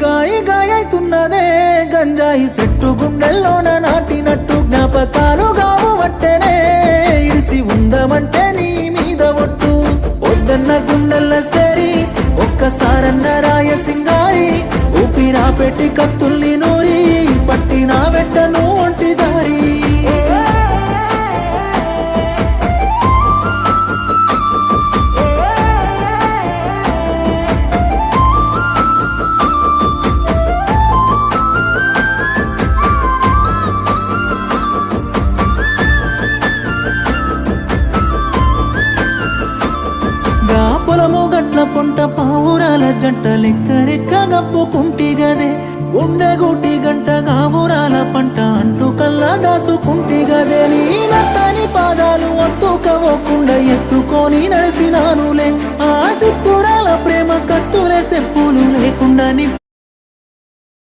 గాయి గాయతున్నదే గంజాయి చెట్టు గుండెల్లోన నాటినట్టు జ్ఞాపకాలు గావు వట్టెనే ఇడిసి ఉందమంటే నీ మీద ఒట్టు వద్దన్న గుండెల్ల సేరి ఒక్కసారన్న రాయ సింగారి ఊపిరా పెట్టి కత్తుల్ని నూరి పట్టిన వెట్టను ఒంటి దారి పొలము గట్ల పొంట పావురాల జంట లెక్క రెక్క గప్పుకుంటి గదే గుండె గుట్టి గంట గావురాల పంట అంటూ కల్లా దాసుకుంటి గదే నీ మెత్తని పాదాలు అత్తుకోకుండా ఎత్తుకొని నడిసినానులే ఆ సిత్తురాల ప్రేమ కత్తులే చెప్పులు లేకుండా